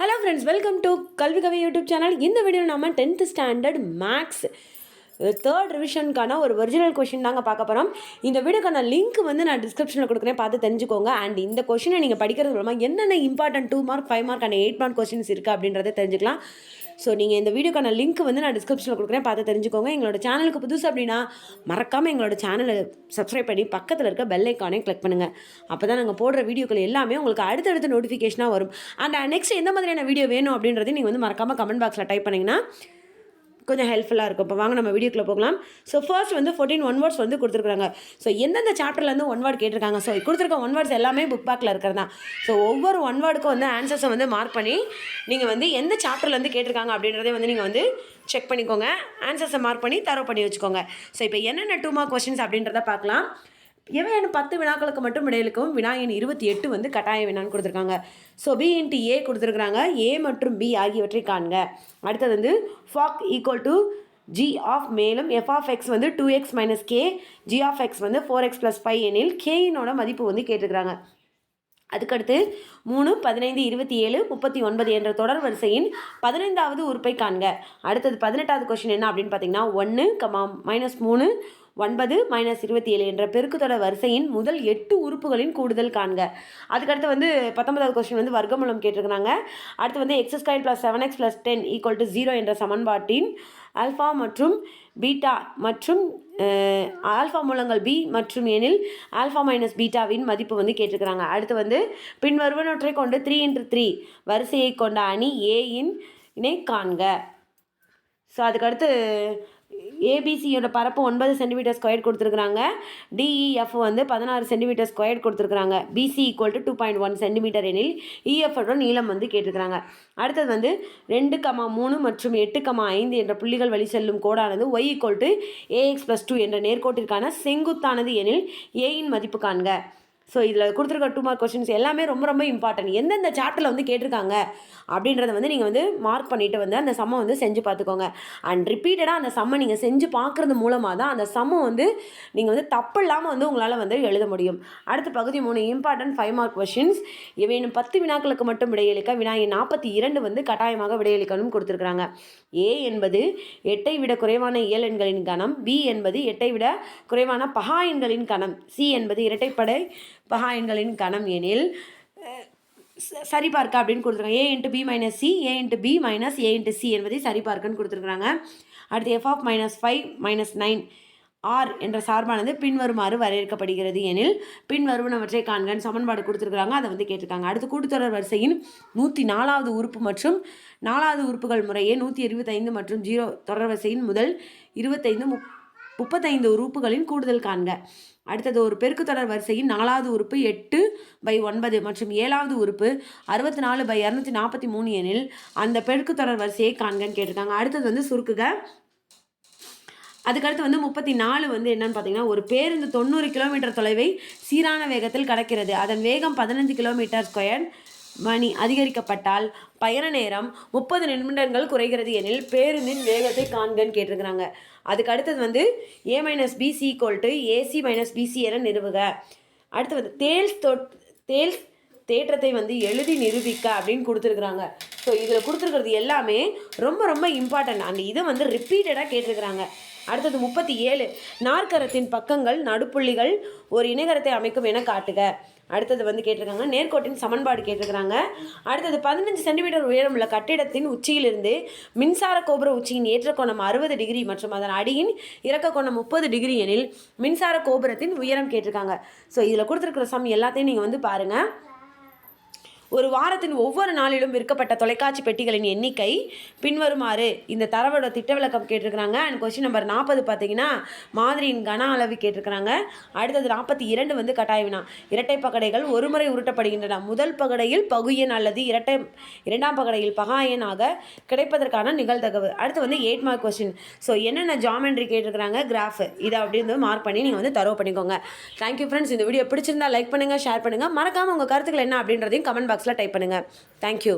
Hello friends, welcome to கல்வி கவி YouTube channel. இந்த video நம்ம 10th ஸ்டாண்டர்ட் மேக்ஸ் தேர்ட் ரிவிஷனுக்கான ஒரு ஒரிஜினல் கொஷின் தாங்க பார்க்க போகிறோம். இந்த வீடியோக்கான லிங்க் வந்து நான் டிஸ்கிரிப்ஷனில் கொடுக்குறேன், பார்த்து தெரிஞ்சுக்கோங்க. அண்ட் இந்த கொஷினை நீங்கள் படிக்கிறது மூலமாக என்னென்ன important 2 mark 5 mark and 8 mark questions இருக்குது அப்படின்றத தெரிஞ்சுக்கலாம். ஸோ நீங்கள் இந்த வீடியோக்கான லிங்க் வந்து நான் டிஸ்கிரிப்ஷனில் கொடுக்குறேன், பார்த்து தெரிஞ்சுக்கோங்க. எங்களோட சேனலுக்கு புதுசு அப்படின்னா மறக்காமல் எங்களோட சேனலை சப்ஸ்கிரைப் பண்ணி பக்கத்தில் இருக்க பெல் ஐக்கானே கிளிக் பண்ணுங்கள். அப்போ தான் நாங்கள் போடுற வீடியோக்கள் எல்லாமே உங்களுக்கு அடுத்தடுத்த நோட்டிஃபிகேஷனாக வரும். அண்ட் நெக்ஸ்ட் எந்த மாதிரியான வீடியோ வேணும் அப்படின்றதையும் நீங்கள் வந்து மறக்காமல் கமெண்ட் பாக்ஸில் டைப் பண்ணிங்கன்னா கொஞ்சம் ஹெல்ப்ஃபுல்லாக இருக்கும். இப்போ வாங்க நம்ம வீடியோக்குள்ளே போகலாம். ஸோ ஃபர்ஸ்ட் வந்து 14 ஒன் வேர்ட்ஸ் வந்து கொடுத்துருக்காங்க. ஸோ எந்தெந்த சாப்டர்லேருந்து ஒன் வேர்ட் கேட்டிருக்காங்க. ஸோ கொடுத்துருக்க ஒன் வேர்ட்ஸ் எல்லாமே புக் பேக்கில் இருக்கிறது தான். ஸோ ஒவ்வொரு ஒன் வேர்டுக்கும் வந்து ஆன்சர்ஸை வந்து மார்க் பண்ணி நீங்கள் வந்து எந்த சாப்டர்லேருந்து கேட்டிருக்காங்க அப்படின்றதே வந்து நீங்கள் வந்து செக் பண்ணிக்கோங்க. ஆன்சர்ஸை மார்க் பண்ணி தரவு பண்ணி வச்சுக்கோங்க. ஸோ இப்போ என்னென்ன 2 மார்க் கொஸ்டின்ஸ் அப்படின்றத பார்க்கலாம். எவையான 10 வினாக்களுக்கு மட்டும் விடையளிக்கும் வினா எண் 28 வந்து கட்டாய வினான்னு கொடுத்துருக்காங்க. ஸோ பி இன்ட்டு ஏ கொடுத்துருக்குறாங்க. ஏ மற்றும் பி ஆகியவற்றை காண்க. அடுத்தது வந்து fog equal to g of, மேலும் எஃப் ஆஃப் எக்ஸ் வந்து 2x minus k, g of x வந்து 4x + 5 எனில் கேயினோட மதிப்பு வந்து கேட்டுருக்குறாங்க. அதுக்கடுத்து 3, 15, 27, 39 என்ற தொடர் வரிசையின் 15வது உறுப்பை காண்க. அடுத்தது 18வது கொஸ்டின் என்ன அப்படின்னு பார்த்தீங்கன்னா 1, -3, 9, -27 என்ற பெருக்குத்தொடர் வரிசையின் முதல் 8 உறுப்புகளின் கூடுதல் காண்க. அதுக்கடுத்து வந்து 19வது கொஸ்டின் வந்து வர்க்கமூலம் கேட்டிருக்கிறாங்க. அடுத்து வந்து x² + 7x + 10 = 0 என்ற சமன்பாட்டின் ஆல்ஃபா மற்றும் பீட்டா மற்றும் ஆல்ஃபா மூலங்கள் பி மற்றும் எனில் ஆல்ஃபா மைனஸ் பீட்டாவின் மதிப்பு வந்து கேட்டிருக்கிறாங்க. அடுத்து வந்து பின்வருவனவற்றை கொண்டு 3x3 வரிசையை கொண்ட அணி ஏயின் இணை காண்க. ஸோ அதுக்கடுத்து ஏபிசியோட பரப்பு 9 cm² கொடுத்துருக்குறாங்க. டிஇஎஃப் வந்து 16 cm² கொடுத்துருக்குறாங்க. பிசி = 2.1 cm எனில் இஎஃபோட நீளம் வந்து கேட்டிருக்கிறாங்க. அடுத்தது வந்து 2, 3 மற்றும் 8, 5 என்ற புள்ளிகள் வழி செல்லும் கோடானது y = ax + 2 என்ற நேர்கோட்டிற்கான செங்குத்தானது எனில் ஏயின் மதிப்பு காண்க. ஸோ இதில் கொடுத்துருக்க 2 மார்க் கொஸ்டின்ஸ் எல்லாமே ரொம்ப ரொம்ப இம்பார்ட்டன்ட். எந்தெந்த சாப்டரில் வந்து கேட்டிருக்காங்க அப்படின்றத வந்து நீங்கள் வந்து மார்க் பண்ணிவிட்டு வந்து அந்த சம்மை வந்து செஞ்சு பார்த்துக்கோங்க. அண்ட் ரிப்பீட்டடாக அந்த சம்மை நீங்கள் செஞ்சு பார்க்குறது மூலமாக தான் அந்த சம்மை வந்து நீங்கள் வந்து தப்பு இல்லாமல் வந்து உங்களால் வந்து எழுத முடியும். அடுத்த பகுதி 3 இம்பார்ட்டன்ட் 5 மார்க் கொஸ்டின்ஸ். இவையினும் 10 வினாக்களுக்கு மட்டும் விடையளிக்க வினா எண் 42 வந்து கட்டாயமாக விடையளிக்கணும் கொடுத்துருக்குறாங்க. ஏ என்பது 8ஐ விட குறைவான இயல் எண்களின் கணம், பி என்பது 8ஐ விட குறைவான பகா எண்களின் கணம், சி என்பது இரட்டைப்படை பகா எண்களின் கணம் எனில் சரிபார்க்க அப்படின்னு கொடுத்துருக்காங்க. a × b - c, a × b - a × c என்பதை சரிபார்க்கன்னு கொடுத்துருக்குறாங்க. அடுத்து f of -5 - 9 r என்ற சார்பானது பின்வருமாறு வரையறுக்கப்படுகிறது எனில் பின்வருவனவற்றை காண்கன்னு சமன்பாடு கொடுத்துருக்குறாங்க. அதை வந்து கேட்டிருக்காங்க. அடுத்து கூட்டுத்தொடர் வரிசையின் 104வது உறுப்பு மற்றும் 4வது உறுப்புகள் முறையே 125 மற்றும் 0 தொடர் வரிசையின் முதல் 25, 35 உறுப்புகளின் கூடுதல் காண்க. அடுத்தது ஒரு பெருக்குத்தொடர் வரிசையின் 4வது உறுப்பு 8/9 மற்றும் 7வது உறுப்பு 64/243 எனில் அந்த பெருக்குத்தொடர் வரிசையை காண்கன்னு கேட்டிருக்காங்க. அடுத்தது வந்து சுருக்குக. அதுக்கடுத்து வந்து 34 வந்து என்னன்னு பார்த்தீங்கன்னா, ஒரு பேருந்து 90 km தொலைவை சீரான வேகத்தில் கடக்கிறது. அதன் வேகம் 15 km/h மணி அதிகரிக்கப்பட்டால் பயண நேரம் 30 நிமிடங்கள் குறைகிறது எனில் பேருந்தின் வேகத்தை காண்கன்னு கேட்டிருக்கிறாங்க. அதுக்கு அடுத்தது வந்து a - bc = ac - bc என நிறுவுக. அடுத்து வந்து தேல்ஸ் தேற்றத்தை வந்து எழுதி நிரூபிக்க அப்படின்னு கொடுத்துருக்குறாங்க. ஸோ இதில் கொடுத்துருக்கிறது எல்லாமே ரொம்ப ரொம்ப இம்பார்ட்டன்ட். அண்ட் இதை வந்து ரிப்பீட்டடாக கேட்டிருக்கிறாங்க. அடுத்தது 37 நாற்கரத்தின் பக்கங்கள் நடுப்புள்ளிகள் ஒரு இணைகரத்தை அமைக்கும் என காட்டுக. அடுத்தது வந்து கேட்டிருக்காங்க நேர்கோட்டின் சமன்பாடு கேட்டிருக்கிறாங்க. அடுத்தது 15 cm உயரம் உள்ள கட்டிடத்தின் உச்சியிலிருந்து மின்சார கோபுர உச்சியின் ஏற்ற கோணம் 60 டிகிரி மற்றும் அதன் அடியின் இறக்க கோணம் 30 டிகிரி எனில் மின்சார கோபுரத்தின் உயரம் கேட்டிருக்காங்க. ஸோ இதில் கொடுத்துருக்கிற சம் எல்லாத்தையும் நீங்கள் வந்து பாருங்கள். ஒரு வாரத்தின் ஒவ்வொரு நாளிலும் விற்கப்பட்ட தொலைக்காட்சி பெட்டிகளின் எண்ணிக்கை பின்வருமாறு. இந்த தரவோட திட்ட விளக்கம் கேட்டிருக்கிறாங்க. அண்ட் கொஸ்டின் நம்பர் 40 பார்த்தீங்கன்னா மாதிரியின் கன அளவு கேட்டிருக்கிறாங்க. அடுத்தது 42 வந்து கட்டாய வினா. இரட்டை பகடைகள் ஒரு முறை உருட்டப்படுகின்றன. முதல் பகடையில் பகு எண் அல்லது இரண்டாம் பகடையில் பகா எண்ணாக கிடைப்பதற்கான நிகழ்தகவு. அடுத்து வந்து 8 மார்க் கொஸ்டின். ஸோ என்னென்ன ஜாமெண்ட்ரி கேட்டிருக்கிறாங்க, கிராஃப், இதை அப்படின்னு மார்க் பண்ணி நீங்கள் வந்து தரவு பண்ணிக்கோங்க. Thank you friends. இந்த வீடியோ பிடிச்சிருந்தா லைக் பண்ணுங்கள், ஷேர் பண்ணுங்கள். மறக்காமல் உங்கள் கருத்துக்கள் என்ன அப்படின்றதையும் கமெண்ட் பாக்ஸில் டைப் பண்ணுங்கள். தேங்க்யூ.